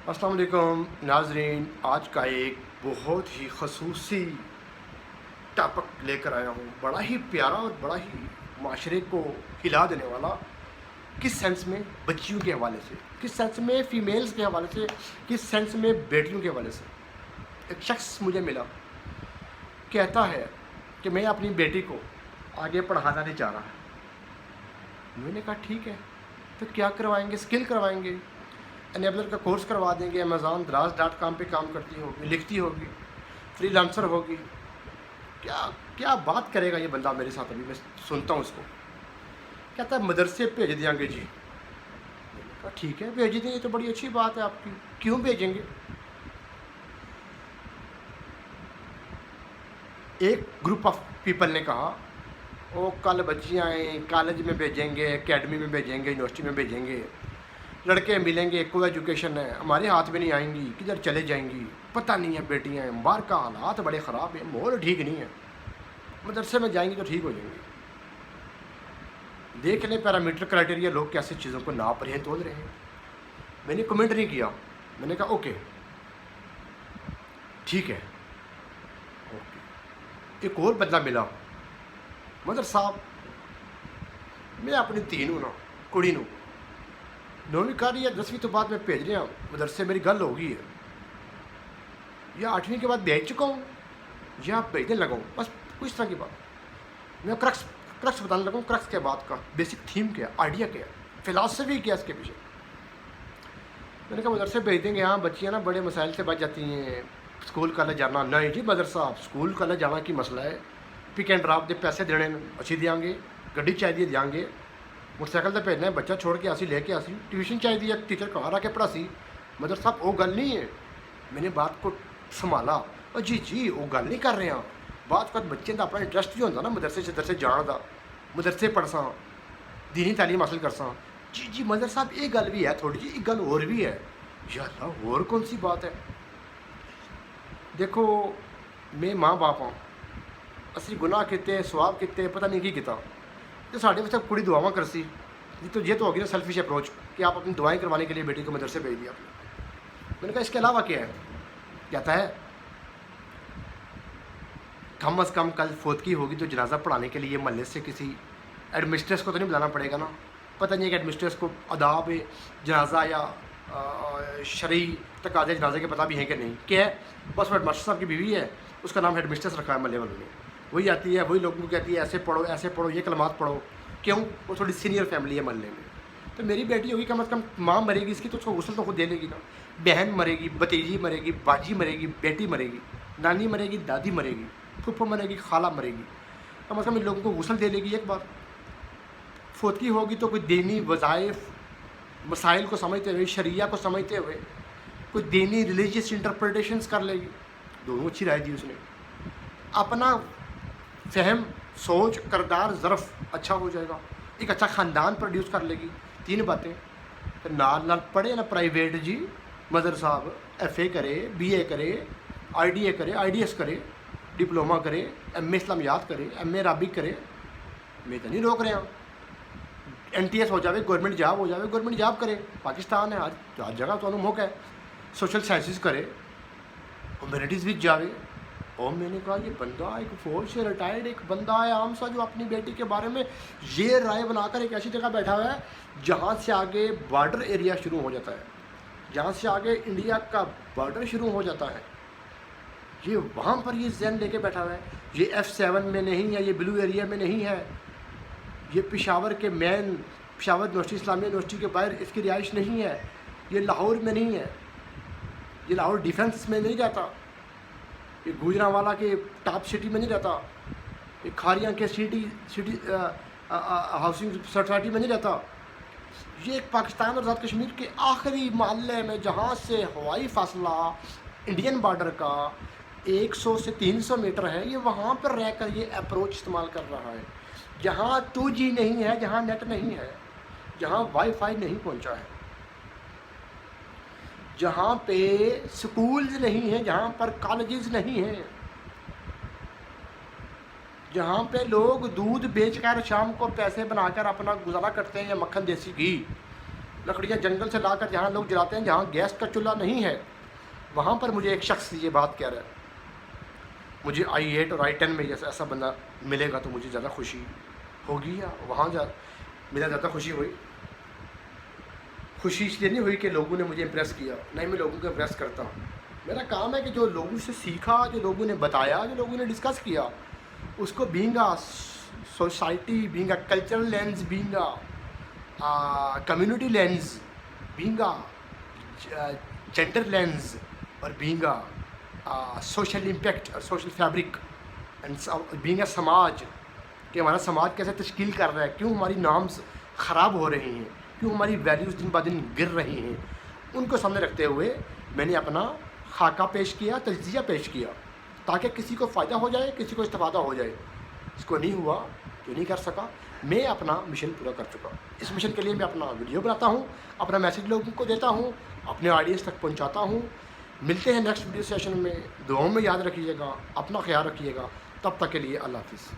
السلام علیکم ناظرین، آج کا ایک بہت ہی خصوصی ٹاپک لے کر آیا ہوں، بڑا ہی پیارا اور بڑا ہی معاشرے کو ہلا دینے والا۔ کس سینس میں؟ بچیوں کے حوالے سے، کس سینس میں فیمیلز کے حوالے سے، کس سینس میں بیٹیوں کے حوالے سے۔ ایک شخص مجھے ملا، کہتا ہے کہ میں اپنی بیٹی کو آگے پڑھانا نہیں چاہ رہا۔ میں نے کہا ٹھیک ہے، تو کیا کروائیں گے؟ اسکل کروائیں گے، انیبلر کا کورس کروا دیں گے، امیزون دراز.com پہ کام کرتی ہوگی، لکھتی ہوگی، فری لانسر ہوگی۔ کیا کیا بات کرے گا یہ بندہ میرے ساتھ؟ ابھی میں سنتا ہوں اس کو۔ کہتا ہے مدرسے بھیج دیں گے جی۔ میں نے کہا ٹھیک ہے، بھیج دیں، یہ تو بڑی اچھی بات ہے آپ کی، کیوں بھیجیں گے؟ ایک گروپ آف پیپل نے کہا وہ کل بچیاں آئیں، کالج میں بھیجیں گے، اکیڈمی میں بھیجیں گے، یونیورسٹی میں بھیجیں گے، لڑکے ملیں گے، کو ایجوکیشن ہے، ہمارے ہاتھ میں نہیں آئیں گی، کدھر چلے جائیں گی، پتہ نہیں ہے، بیٹیاں ہیں، باہر کا حالات بڑے خراب ہیں، ماحول ٹھیک نہیں ہے، مدرسے میں جائیں گی تو ٹھیک ہو جائیں گی۔ دیکھ لیں پیرامیٹر کرائٹیریا لوگ کیسے چیزوں کو ناپ رہے ہیں، تول رہے ہیں۔ میں نے کمنٹ نہیں کیا، میں نے کہا اوکے ٹھیک ہے اوکے۔ ایک اور بندہ ملا، مدر صاحب میں اپنی تین ہوں نا، کڑی نو نویں کر رہی ہے، 10ویں تو بعد میں بھیج رہے ہیں مدرسے، میری گل ہو گئی ہے، یا 8ویں کے بعد بھیج چکا ہوں یا بھیجنے لگا ہوں، بس کچھ طرح کی بات۔ میں کرکس بتانے لگا ہوں، کرکس کے بعد کا بیسک تھیم کیا ہے، آئیڈیا کیا ہے، فلاسفی کیا ہے اس کے پیچھے۔ میں نے کہا مدرسے بھیج دیں گے، ہاں بچیاں نا بڑے مسائل سے بچ جاتی ہیں، اسکول کالج جانا نہیں جی مدرسہ، اسکول کالج جانا کی مسئلہ ہے، پک اینڈ ڈراپ دے پیسے دینے اچھی دیاں گے، گڈی چاہیے دیاں گے، موٹر سائیکل سے بھیجنا ہے، بچہ چھوڑ کے آسی لے کے آسی، ٹیوشن چاہیے، ٹیچر کہاں رہ کے پڑھاسی۔ مدر صاحب وہ گل نہیں ہے۔ میں نے بات کو سنبھالا، اور جی وہ گل نہیں کر رہے ہیں، بات کو بچے کا اپنا انٹرسٹ بھی ہوتا نا، مدرسے سے جان دا، مدرسے پڑھساں، دینی تعلیم حاصل کرساں۔ جی مدر صاحب یہ گل بھی ہے تھوڑی جی، ایک گل اور بھی ہے۔ یا اللہ اور کون سی بات ہے؟ دیکھو میں ماں باپ ہوں، اسی گناہ کیتے، سواب کیتے، پتہ نہیں کی کیتا، تو ساڑھے واسطے کڑی دعاواں کرسی، تو یہ تو ہوگی نا سیلفش اپروچ کہ آپ اپنی دعائیں کروانے کے لیے بیٹی کو مدرسے بھیج دیا آپ نے۔ میں نے کہا اس کے علاوہ کیا ہے؟ کہتا ہے کم از کم کل فوتگی ہوگی تو جنازہ پڑھانے کے لیے محلے سے کسی ایڈمنسٹریس کو تو نہیں بلانا پڑے گا نا؟ پتہ نہیں ہے کہ ایڈمنسٹریس کو آداب جنازہ یا شرعی تقاضے جنازے کے پتہ بھی ہیں کہ نہیں، کیا ہے؟ بس وہ ہیڈ ماسٹر صاحب کی بیوی ہے، اس کا نام ہیڈ مسٹریس رکھا ہے محلے والوں نے، وہی آتی ہے، وہی لوگوں کو کہتی ہے ایسے پڑھو، یہ کلمات پڑھو۔ کیوں؟ وہ تھوڑی سینئر فیملی ہے محلے میں۔ تو میری بیٹی ہوگی کم از کم، ماں مرے گی اس کی تو اس کو غسل تو خود دے لے گی نا، بہن مرے گی، بھتیجی مرے گی، باجی مرے گی، بیٹی مرے گی، نانی مرے گی، دادی مرے گی، پھپھو مرے گی، خالہ مرے گی، کم از کم ان لوگوں کو غسل دے لے گی ایک بار۔ فوتگی ہوگی تو کوئی دینی وظائف مسائل کو سمجھتے ہوئے، شریعہ کو سمجھتے ہوئے کوئی دینی ریلیجیس انٹرپریٹیشنز کر لے گی۔ دونوں اچھی رائے دی اس نے، اپنا فہم، سوچ، کردار، ظرف اچھا ہو جائے گا، ایک اچھا خاندان پروڈیوس کر لے گی۔ تین باتیں پھر نال پڑھے نا پرائیویٹ جی، مدر صاحب ایف اے کرے، بی اے کرے، آئی ڈی اے کرے، آئی ڈی ایس کرے، ڈپلومہ کرے، ایم اے اسلامیات کرے، ایم اے عربک کرے، میں تو نہیں روک رہے ہیں۔ این ٹی ایس ہو جاوے، گورنمنٹ جاب ہو جاوے، گورنمنٹ جاب کرے، پاکستان ہے ہر جگہ تو موقع ہے، سوشل سائنسز کرے، کمیونٹیز بھی جاوے۔ اور میں نے کہا یہ بندہ ایک فوج سے ریٹائرڈ ایک بندہ ہے عام سا، جو اپنی بیٹی کے بارے میں یہ رائے بنا کر ایک ایسی جگہ بیٹھا ہوا ہے جہاں سے آگے بارڈر ایریا شروع ہو جاتا ہے، جہاں سے آگے انڈیا کا بارڈر شروع ہو جاتا ہے، یہ وہاں پر یہ ذہن لے کے بیٹھا ہوا ہے۔ یہ F7 میں نہیں ہے، یہ بلو ایریا میں نہیں ہے، یہ پشاور کے مین پشاور یونیورسٹی، اسلامیہ یونیورسٹی کے باہر اس کی رہائش نہیں ہے، یہ لاہور میں نہیں ہے، یہ لاہور ڈیفنس میں نہیں رہتا، یہ گوجرانوالا کے ٹاپ سٹی میں نہیں رہتا، یہ کھاریاں کے سٹی ہاؤسنگ سوسائٹی میں نہیں رہتا، یہ ایک پاکستان اور آزاد کشمیر کے آخری محلے میں، جہاں سے ہوائی فاصلہ انڈین بارڈر کا 100 سے 300 میٹر ہے، یہ وہاں پر رہ کر یہ اپروچ استعمال کر رہا ہے، جہاں 2G نہیں ہے، جہاں نیٹ نہیں ہے، جہاں وائی فائی نہیں پہنچا ہے، جہاں پہ سکولز نہیں ہیں، جہاں پر کالجز نہیں ہیں، جہاں پہ لوگ دودھ بیچ کر شام کو پیسے بنا کر اپنا گزارا کرتے ہیں، یا مکھن دیسی گھی۔ لکڑیاں جنگل سے لا کر جہاں لوگ جلاتے ہیں، جہاں گیس کا چولہا نہیں ہے، وہاں پر مجھے ایک شخص یہ بات کہہ رہا ہے. مجھے I8 اور I10 میں جیسا ایسا بندہ ملے گا تو مجھے زیادہ خوشی ہوگی، یا وہاں میرا زیادہ خوشی ہوئی. خوشی اس لیے نہیں ہوئی کہ لوگوں نے مجھے امپریس کیا، نہیں میں لوگوں کو امپریس کرتا ہوں. میرا کام ہے کہ جو لوگوں سے سیکھا، جو لوگوں نے بتایا، جو لوگوں نے ڈسکس کیا، اس کو being a society, being a cultural lens, being a community lens, being a gender lens, اور بینگ اے سوشل امپیکٹ اور social fabric, and being a سماج، کہ ہمارا سماج کیسے تشکیل کر رہا ہے، کیوں ہماری نارمس خراب ہو رہی ہیں، کیوں ہماری ویلیوز دن بہ دن گر رہی ہیں. ان کو سامنے رکھتے ہوئے میں نے اپنا خاکہ پیش کیا، تجزیہ پیش کیا، تاکہ کسی کو فائدہ ہو جائے، کسی کو استفادہ ہو جائے. اس کو نہیں ہوا جو نہیں کر سکا، میں اپنا مشن پورا کر چکا. اس مشن کے لیے میں اپنا ویڈیو بناتا ہوں، اپنا میسیج لوگوں کو دیتا ہوں، اپنے آڈینس تک پہنچاتا ہوں. ملتے ہیں نیکسٹ ویڈیو سیشن میں. دعاؤں میں یاد رکھیے گا، اپنا خیال رکھیے گا. تب تک کے لیے اللہ حافظ.